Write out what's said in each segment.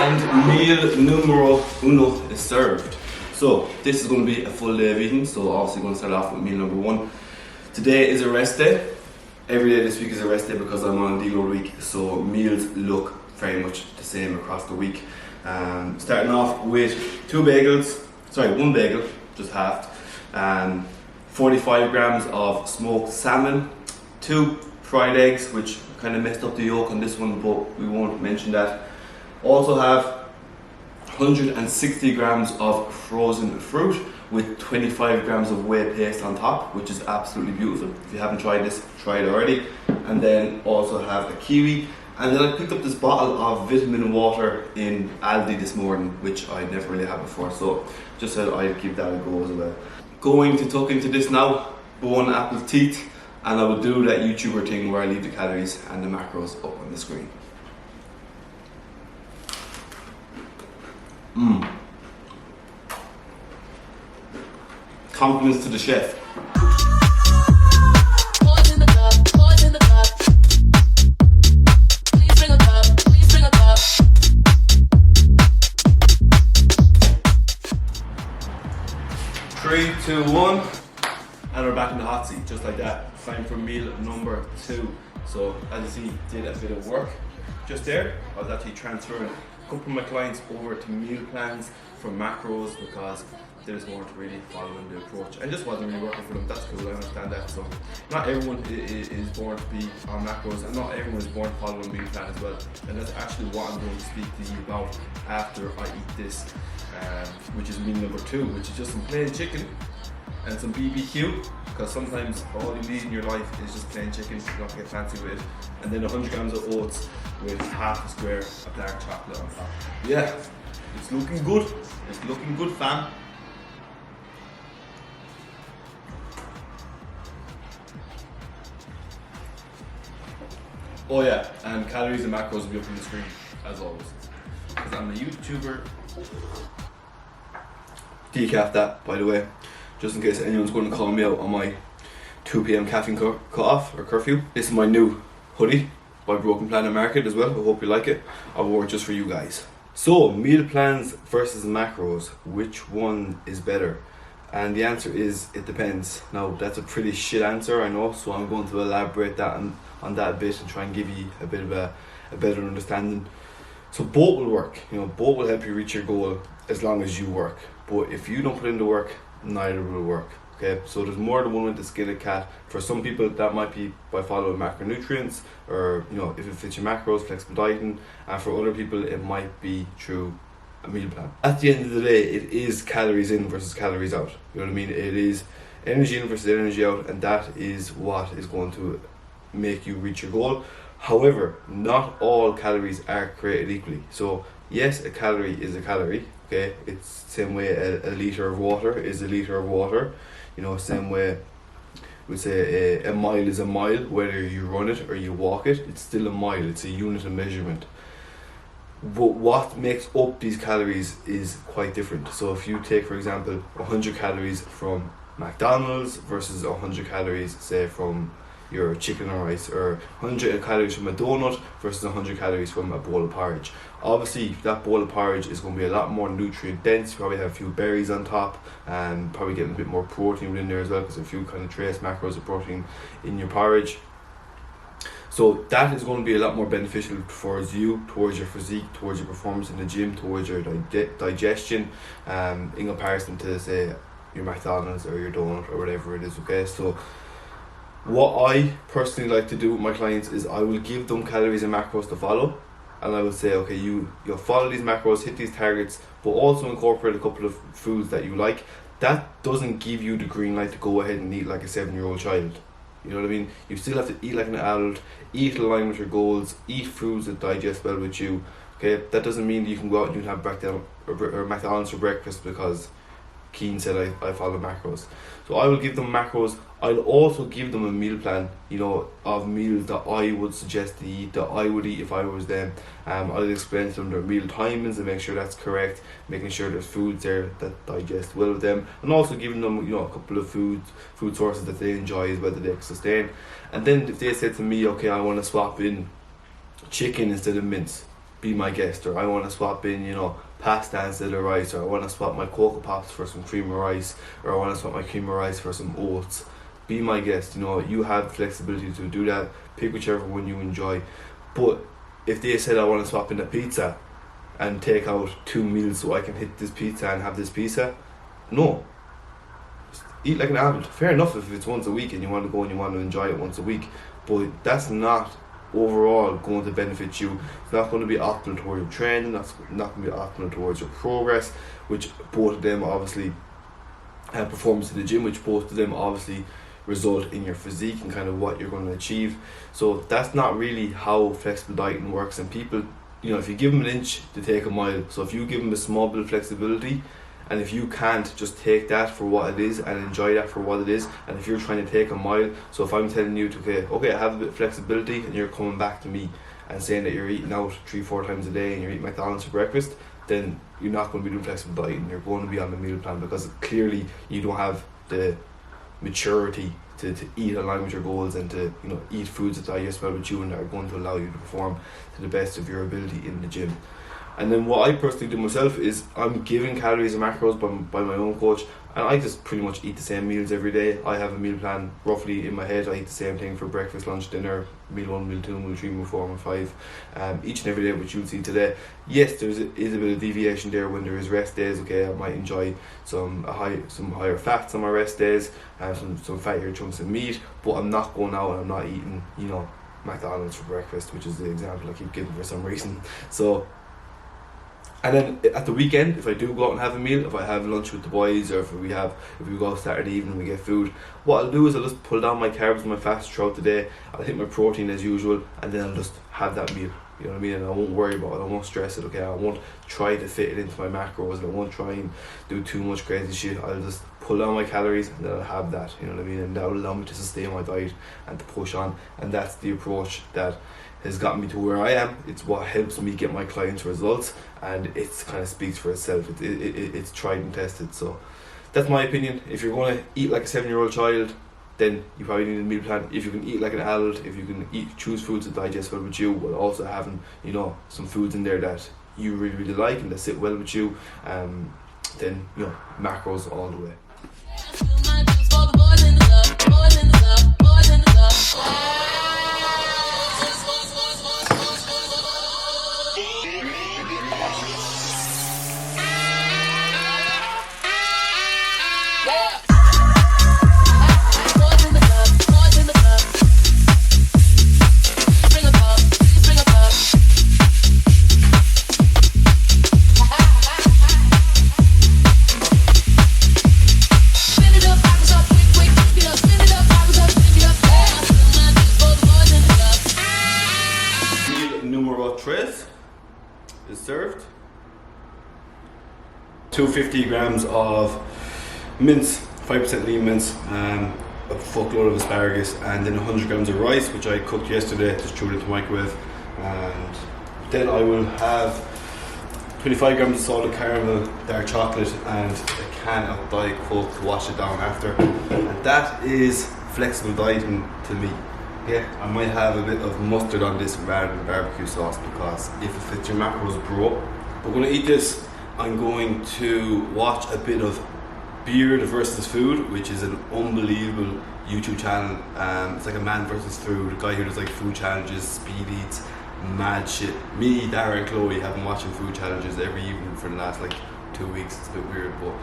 And meal numero uno is served. So this is going to be a full day of eating, so obviously going to start off with meal number one. Today is a rest day. Every day this week is a rest day because I'm on a deal all week, so meals look very much the same across the week. Starting off with one bagel, just halved, 45 grams of smoked salmon, 2 fried eggs, which kind of messed up the yolk on this one, but we won't mention that. Also have 160 grams of frozen fruit with 25 grams of whey paste on top, which is absolutely beautiful. If you haven't tried this, try it already. And then also have a kiwi. And then I picked up this bottle of vitamin water in Aldi this morning, which I never really had before, so just said I'd give that a go as well. Going to tuck into this now, bon appetit, and I will do that YouTuber thing where I leave the calories and the macros up on the screen. Compliments to the chef. 3, 2, 1, and we're back in the hot seat, just like that. Time for meal number 2. So as you see, did a bit of work just there. I was actually transferring a couple of my clients over to meal plans for macros because they just weren't really following the approach and just wasn't really working for them. That's cool, I understand that. So not everyone is born to be on macros, and not everyone is born to follow a meal plan as well. And that's actually what I'm going to speak to you about after I eat this, which is meal number 2, which is just some plain chicken and some BBQ, because sometimes all you need in your life is just plain chicken. You don't get fancy with it. And then 100 grams of oats with half a square of dark chocolate on top. Yeah, it's looking good. It's looking good, fam. Oh yeah, and calories and macros will be up on the screen, as always. Because I'm a YouTuber. Decaf that, by the way, just in case anyone's going to call me out on my 2 p.m. caffeine cut-off or curfew. This is my new hoodie by Broken Planet Market as well. I hope you like it. I wore it just for you guys. So, meal plans versus macros, which one is better? And the answer is, it depends. Now, that's a pretty shit answer, I know, so I'm going to elaborate that on that a bit and try and give you a bit of a better understanding. So both will work, both will help you reach your goal as long as you work. But if you don't put in the work, neither will work. Okay, so there's more than one way to skin a cat. For some people, that might be by following macronutrients, or if it fits your macros, flexible dieting. And for other people, it might be through a meal plan. At the end of the day, it is calories in versus calories out. You know what I mean? It is energy in versus energy out, and that is what is going to make you reach your goal. However, not all calories are created equally. So yes, a calorie is a calorie. Okay, it's the same way a litre of water is a litre of water. Same way we say a mile is a mile, whether you run it or you walk it, it's still a mile, it's a unit of measurement. But what makes up these calories is quite different. So if you take, for example, 100 calories from McDonald's versus 100 calories, say, from your chicken or rice, or 100 calories from a donut versus 100 calories from a bowl of porridge. Obviously, that bowl of porridge is going to be a lot more nutrient dense. You probably have a few berries on top, and probably getting a bit more protein within there as well, because a few kind of trace macros of protein in your porridge. So that is going to be a lot more beneficial towards you, towards your physique, towards your performance in the gym, towards your digestion, in comparison to, say, your McDonald's or your donut or whatever it is. Okay, so what I personally like to do with my clients is I will give them calories and macros to follow, and I will say, okay, you'll follow these macros, hit these targets, but also incorporate a couple of foods that you like. That doesn't give you the green light to go ahead and eat like a 7-year-old child. You know what I mean? You still have to eat like an adult, eat in line with your goals, eat foods that digest well with you. Okay, that doesn't mean that you can go out and you can have McDonald's for breakfast because Keen said I follow macros. So I will give them macros. I'll also give them a meal plan, of meals that I would suggest to eat, that I would eat if I was them. I'll explain to them their meal timings and make sure that's correct, making sure there's foods there that digest well with them, and also giving them, a couple of food sources that they enjoy as well, that they can sustain. And then if they said to me, okay, I want to swap in chicken instead of mince, be my guest, or I want to swap in, pasta instead of rice, or I want to swap my Cocoa Pops for some cream of rice, or I want to swap my cream of rice for some oats. Be my guest, you have flexibility to do that. Pick whichever one you enjoy. But if they said I want to swap in a pizza and take out 2 meals so I can hit this pizza and have this pizza, no. Just eat like an adult. Fair enough if it's once a week and you want to go and you want to enjoy it once a week, but that's not overall going to benefit you. It's not going to be optimal towards your training, that's not going to be optimal towards your progress, which both of them obviously have performance in the gym, which both of them obviously result in your physique and kind of what you're going to achieve. So that's not really how flexible dieting works. And people, if you give them an inch, they take a mile. So if you give them a small bit of flexibility, and if you can't just take that for what it is and enjoy that for what it is, and if you're trying to take a mile, so if I'm telling you to okay, I have a bit of flexibility, and you're coming back to me and saying that you're eating out 3-4 times a day and you're eating McDonald's for breakfast, then you're not going to be doing flexible dieting. You're going to be on the meal plan, because clearly you don't have the maturity to eat along with your goals, and to eat foods that digest well with you and that are going to allow you to perform to the best of your ability in the gym. And then what I personally do myself is I'm given calories and macros by my own coach, and I just pretty much eat the same meals every day. I have a meal plan roughly in my head. I eat the same thing for breakfast, lunch, dinner, meal 1, meal 2, meal 3, meal 4, meal 5, each and every day, which you'll see today. Yes, there is a bit of deviation there when there is rest days. Okay, I might enjoy some higher fats on my rest days, some fattier chunks of meat, but I'm not going out and I'm not eating McDonald's for breakfast, which is the example I keep giving for some reason. So, and then at the weekend, if I do go out and have a meal, if I have lunch with the boys, or if we go out Saturday evening and we get food, what I'll do is I'll just pull down my carbs and my fats throughout the day. I'll hit my protein as usual, and then I'll just have that meal. You know what I mean? And I won't worry about it. I won't stress it. Okay, I won't try to fit it into my macros, and I won't try and do too much crazy shit. I'll just pull down my calories and then I'll have that. You know what I mean? And that will allow me to sustain my diet and to push on. And that's the approach that has gotten me to where I am. It's what helps me get my clients results, and it kind of speaks for itself. It's tried and tested. So that's my opinion. If you're going to eat like a 7-year-old child, then you probably need a meal plan. If you can eat like an adult, if you can choose foods that digest well with you, while also having some foods in there that you really, really like and that sit well with you, then macros all the way. Is served. 250 grams of mince, 5% lean mince, a fuckload of asparagus, and then 100 grams of rice, which I cooked yesterday, just threw it into the microwave. And then I will have 25 grams of salted caramel, dark chocolate, and a can of Diet Coke to wash it down after. And that is flexible dieting to me. Yeah, I might have a bit of mustard on this rather than barbecue sauce, because if it fits your macros, bro. We're going to eat this. I'm going to watch a bit of Beard versus Food, which is an unbelievable YouTube channel. It's like a man versus food, a guy who does like food challenges, speed eats, mad shit. Me, Dara and Chloe have been watching food challenges every evening for the last 2 weeks. It's a bit weird, but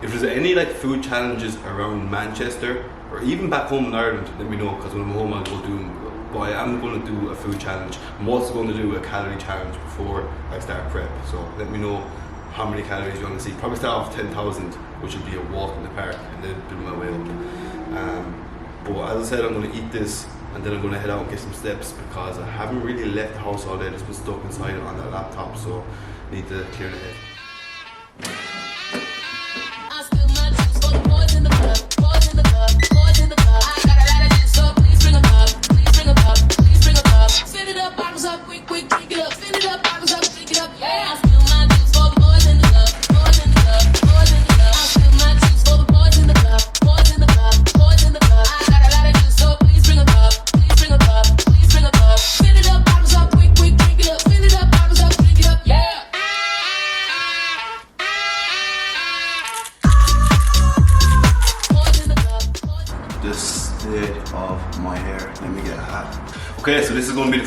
if there's any food challenges around Manchester or even back home in Ireland, let me know, because when I'm home I'll go do them. But I am going to do a food challenge. I'm also going to do a calorie challenge before I start prep. So let me know how many calories you want to see. Probably start off 10,000, which would be a walk in the park, and then build my way up. But as I said, I'm going to eat this, and then I'm going to head out and get some steps, because I haven't really left the house all day. I've just been stuck inside on that laptop, so I need to clear the head. Fill it up, bottles up, quick, drink it up. Fill it up, bottles up,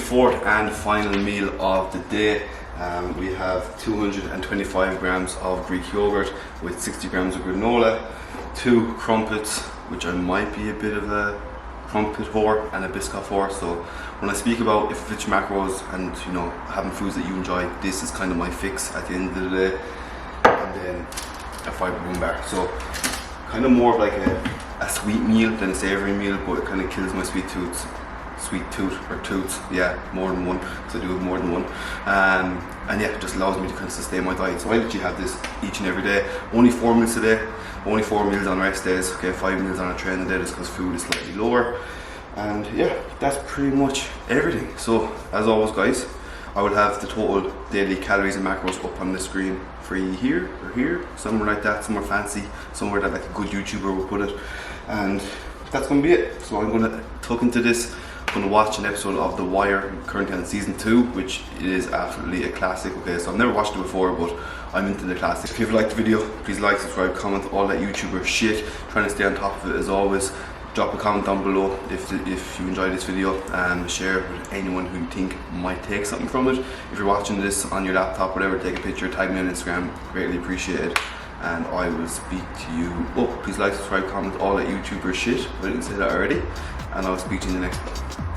fourth and final meal of the day. We have 225 grams of Greek yogurt with 60 grams of granola, 2 crumpets, which I might be a bit of a crumpet whore and a biscuit whore. So when I speak about if it's macros and having foods that you enjoy, this is kind of my fix at the end of the day. And then a fibre boom bar. So kind of more of like a sweet meal than a savoury meal, but it kind of kills my sweet tooth, yeah, more than one, because I do have more than one. And yeah, it just allows me to kind of sustain my diet. So I literally have this each and every day. Only 4 meals a day, only 4 meals on rest days. Okay, 5 meals on a training day just because food is slightly lower. And yeah, that's pretty much everything. So as always guys, I would have the total daily calories and macros up on the screen for you here or here, somewhere like that, somewhere fancy, somewhere that like a good YouTuber would put it. And that's going to be it. So I'm going to tuck into this. I'm going to watch an episode of The Wire, currently on season 2, which is absolutely a classic. Okay, so I've never watched it before, but I'm into the classic. If you've liked the video, please like, subscribe, comment, all that YouTuber shit. Trying to stay on top of it as always. Drop a comment down below if you enjoyed this video, and share it with anyone who you think might take something from it. If you're watching this on your laptop, whatever, take a picture, tag me on Instagram, greatly appreciated. And I will speak to you. Oh, please like, subscribe, comment, all that YouTuber shit if I didn't say that already. And I'll speak to you in the next one.